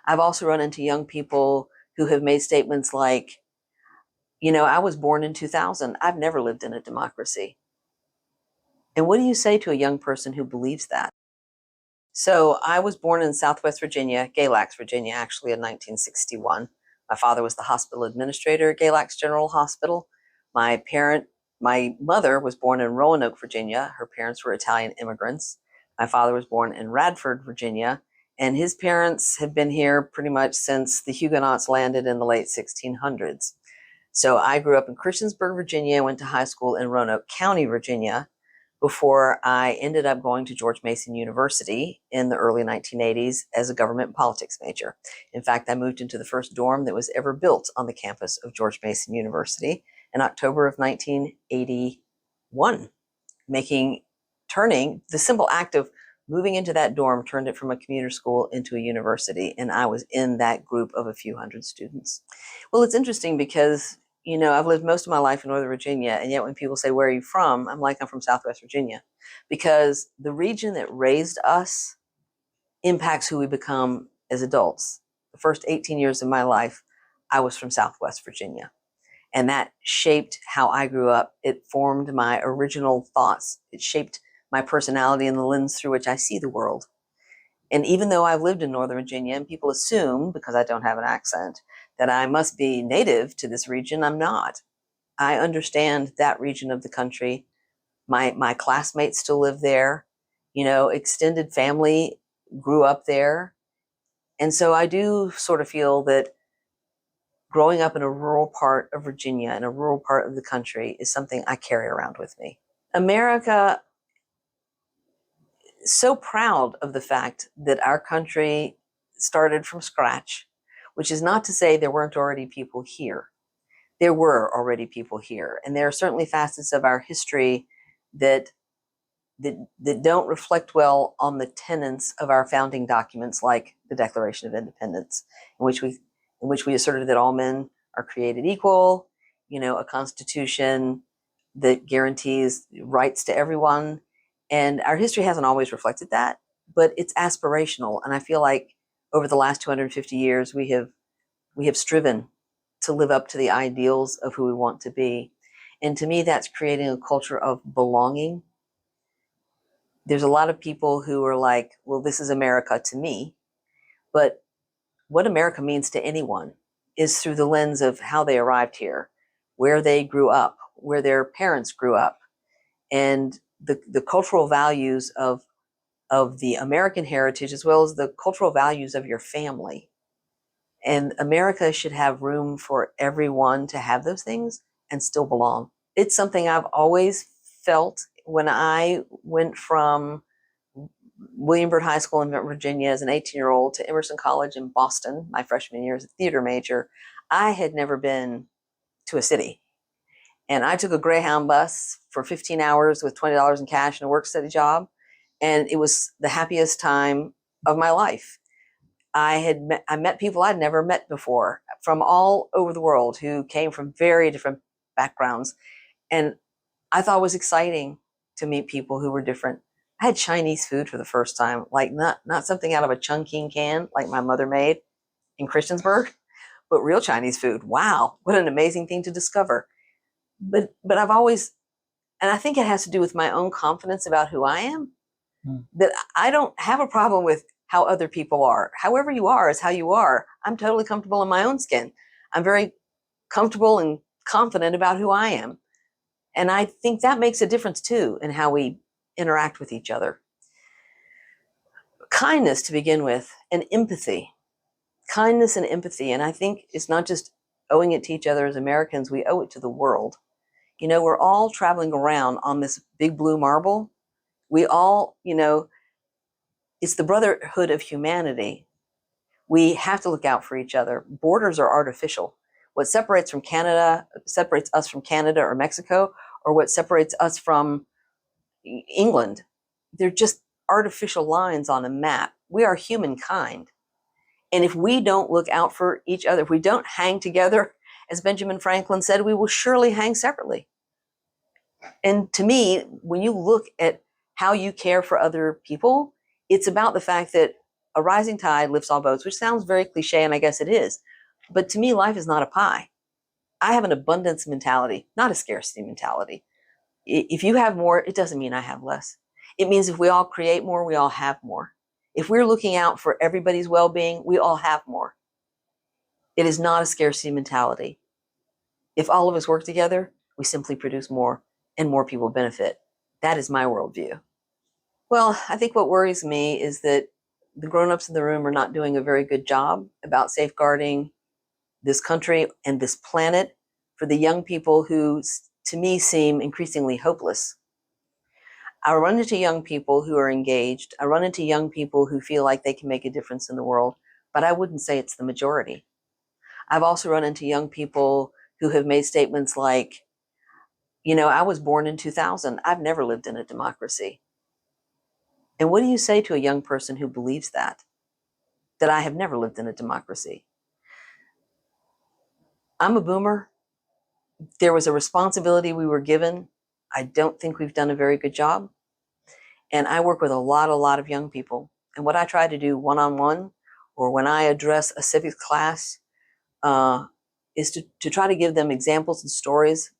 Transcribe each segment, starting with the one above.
I've also run into young people who have made statements like, I was born in 2000. I've never lived in a democracy. And what do you say to a young person who believes that? So I was born in Southwest Virginia, Galax, Virginia, actually in 1961. My father was the hospital administrator at Galax General Hospital. My mother was born in Roanoke, Virginia. Her parents were Italian immigrants. My father was born in Radford, Virginia, and his parents have been here pretty much since the Huguenots landed in the late 1600s. So I grew up in Christiansburg, Virginia, went to high school in Roanoke County, Virginia, before I ended up going to George Mason University in the early 1980s as a government politics major. In fact, I moved into the first dorm that was ever built on the campus of George Mason University in October of 1981, turning the simple act of moving into that dorm turned it from a commuter school into a university, and I was in that group of a few hundred students. Well, it's interesting because I've lived most of my life in Northern Virginia, and yet when people say, "Where are you from?" I'm like, "I'm from Southwest Virginia," because the region that raised us impacts who we become as adults. The first 18 years of my life, I was from Southwest Virginia, and that shaped how I grew up. It formed my original thoughts. It shaped my personality and the lens through which I see the world. And even though I've lived in Northern Virginia, and people assume, because I don't have an accent, that I must be native to this region, I'm not. I understand that region of the country. My classmates still live there. Extended family grew up there. And so I do sort of feel that growing up in a rural part of Virginia, in a rural part of the country, is something I carry around with me. America is so proud of the fact that our country started from scratch, which is not to say there weren't already people here. There were already people here, and there are certainly facets of our history that don't reflect well on the tenets of our founding documents, like the Declaration of Independence, in which we asserted that all men are created equal, a constitution that guarantees rights to everyone. And our history hasn't always reflected that, but it's aspirational. And I feel like over the last 250 years, we have striven to live up to the ideals of who we want to be. And to me, that's creating a culture of belonging. There's a lot of people who are like, well, this is America to me. But what America means to anyone is through the lens of how they arrived here, where they grew up, where their parents grew up, and the cultural values of the American heritage, as well as the cultural values of your family. And America should have room for everyone to have those things and still belong. It's something I've always felt when I went from William Byrd High School in Virginia as an 18-year-old to Emerson College in Boston, my freshman year as a theater major. I had never been to a city. And I took a Greyhound bus for 15 hours with $20 in cash and a work-study job. And it was the happiest time of my life. I met people I'd never met before from all over the world who came from very different backgrounds. And I thought it was exciting to meet people who were different. I had Chinese food for the first time, like not something out of a Chungking can like my mother made in Christiansburg, but real Chinese food. Wow, what an amazing thing to discover. But I've always, and I think it has to do with my own confidence about who I am, that I don't have a problem with how other people are. However you are is how you are. I'm totally comfortable in my own skin. I'm very comfortable and confident about who I am. And I think that makes a difference too in how we interact with each other. Kindness to begin with, and empathy. Kindness and empathy. And I think it's not just owing it to each other as Americans, we owe it to the world. We're all traveling around on this big blue marble. We all, it's the brotherhood of humanity. We have to look out for each other. Borders are artificial. What separates us from Canada or Mexico, or what separates us from England, they're just artificial lines on a map. We are humankind. And if we don't look out for each other, if we don't hang together, as Benjamin Franklin said, we will surely hang separately. And to me, when you look at how you care for other people, it's about the fact that a rising tide lifts all boats, which sounds very cliche, and I guess it is. But to me, life is not a pie. I have an abundance mentality, not a scarcity mentality. If you have more, it doesn't mean I have less. It means if we all create more, we all have more. If we're looking out for everybody's well-being, we all have more. It is not a scarcity mentality. If all of us work together, we simply produce more and more people benefit. That is my worldview. Well, I think what worries me is that the grown-ups in the room are not doing a very good job about safeguarding this country and this planet for the young people who, to me, seem increasingly hopeless. I run into young people who are engaged. I run into young people who feel like they can make a difference in the world, but I wouldn't say it's the majority. I've also run into young people who have made statements like, I was born in 2000. I've never lived in a democracy. And what do you say to a young person who believes that I have never lived in a democracy? I'm a boomer. There was a responsibility we were given. I don't think we've done a very good job. And I work with a lot of young people. And what I try to do one-on-one, or when I address a civics class, is to try to give them examples and stories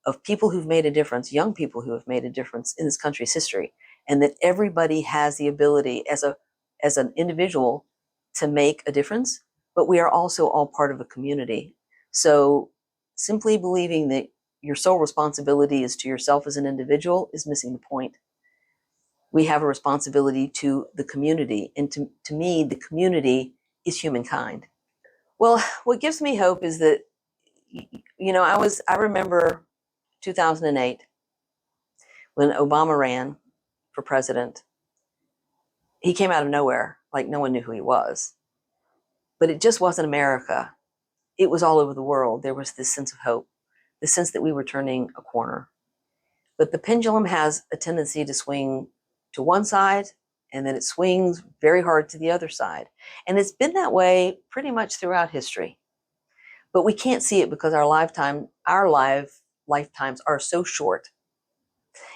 of people who've made a difference, young people who have made a difference in this country's history, and that everybody has the ability as an individual to make a difference, but we are also all part of a community. So simply believing that your sole responsibility is to yourself as an individual is missing the point. We have a responsibility to the community, and to me, the community is humankind. Well, what gives me hope is that, I remember 2008 when Obama ran for president. He came out of nowhere, like no one knew who he was. But it just wasn't America. It was all over the world. There was this sense of hope, the sense that we were turning a corner. But the pendulum has a tendency to swing to one side, and then it swings very hard to the other side. And it's been that way pretty much throughout history. But we can't see it because our lifetimes are so short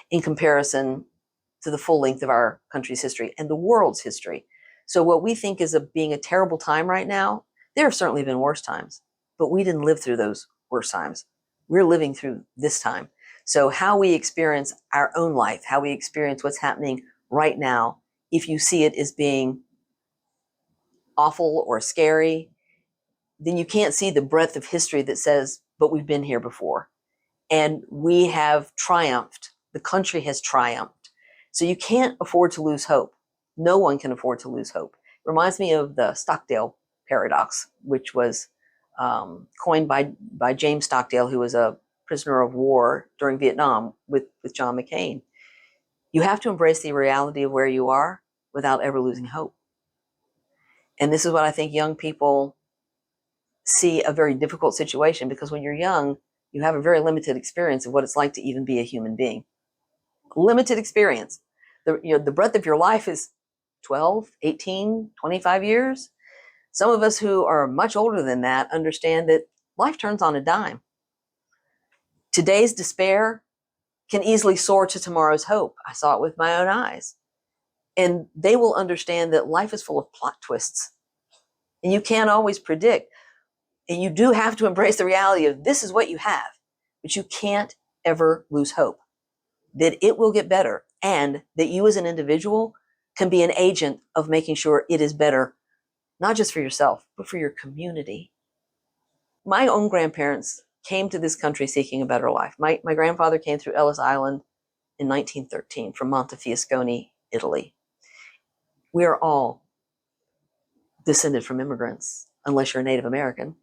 in comparison to the full length of our country's history and the world's history. So what we think is being a terrible time right now, there have certainly been worse times, but we didn't live through those worse times. We're living through this time. So how we experience our own life, how we experience what's happening right now, if you see it as being awful or scary, then you can't see the breadth of history that says, but we've been here before. And we have triumphed. The country has triumphed. So you can't afford to lose hope. No one can afford to lose hope. It reminds me of the Stockdale paradox, which was coined by James Stockdale, who was a prisoner of war during Vietnam with John McCain. You have to embrace the reality of where you are without ever losing hope. And this is what I think young people see a very difficult situation, because when you're young, you have a very limited experience of what it's like to even be a human being. Limited experience. The breadth of your life is 12, 18, 25 years. Some of us who are much older than that understand that life turns on a dime. Today's despair can easily soar to tomorrow's hope. I saw it with my own eyes. And they will understand that life is full of plot twists. And you can't always predict. And you do have to embrace the reality of this is what you have. But you can't ever lose hope that it will get better, and that you as an individual can be an agent of making sure it is better, not just for yourself, but for your community. My own grandparents came to this country seeking a better life. My grandfather came through Ellis Island in 1913 from Montefiascone, Italy. We are all descended from immigrants, unless you're a Native American.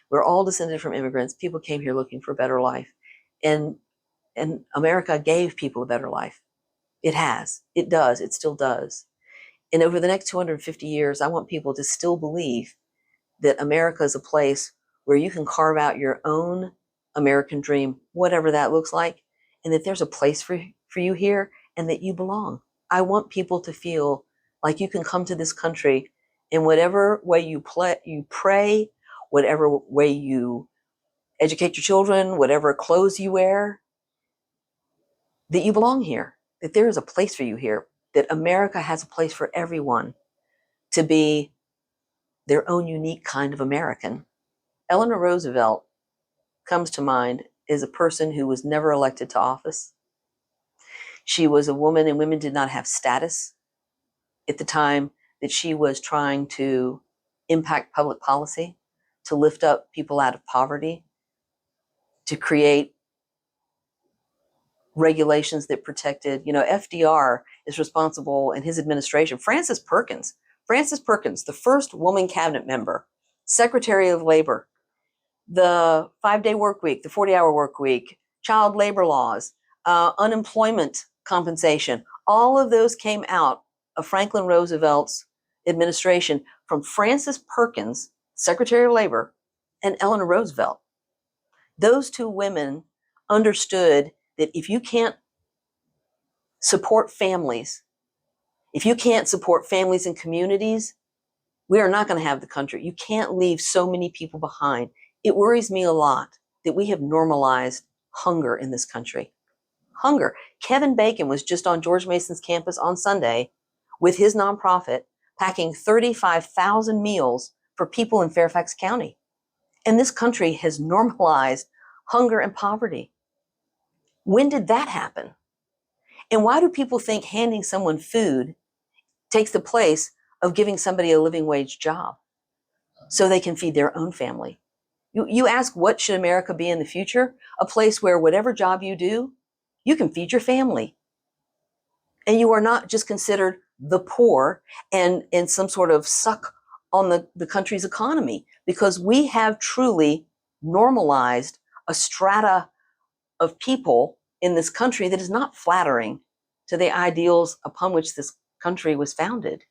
We're all descended from immigrants. People came here looking for a better life. And America gave people a better life. It has. It does. It still does. And over the next 250 years, I want people to still believe that America is a place where you can carve out your own American dream, whatever that looks like, and that there's a place for you here and that you belong. I want people to feel like you can come to this country in whatever way you pray, whatever way you educate your children, whatever clothes you wear, that you belong here, that there is a place for you here, that America has a place for everyone to be their own unique kind of American. Eleanor Roosevelt comes to mind as a person who was never elected to office. She was a woman, and women did not have status at the time that she was trying to impact public policy, to lift up people out of poverty, to create regulations that protected, FDR is responsible in his administration. Frances Perkins, the first woman cabinet member, Secretary of Labor, the 5-day work week, the 40-hour work week, child labor laws, unemployment compensation, all of those came out of Franklin Roosevelt's administration from Frances Perkins, Secretary of Labor, and Eleanor Roosevelt. Those two women understood that if you can't support families, and communities, we are not going to have the country. You can't leave so many people behind. It worries me a lot that we have normalized hunger in this country. Hunger. Kevin Bacon was just on George Mason's campus on Sunday with his nonprofit, packing 35,000 meals for people in Fairfax County. And this country has normalized hunger and poverty. When did that happen? And why do people think handing someone food takes the place of giving somebody a living wage job so they can feed their own family? You ask, what should America be in the future? A place where whatever job you do, you can feed your family. And you are not just considered the poor and some sort of suck on the country's economy, because we have truly normalized a strata of people in this country that is not flattering to the ideals upon which this country was founded.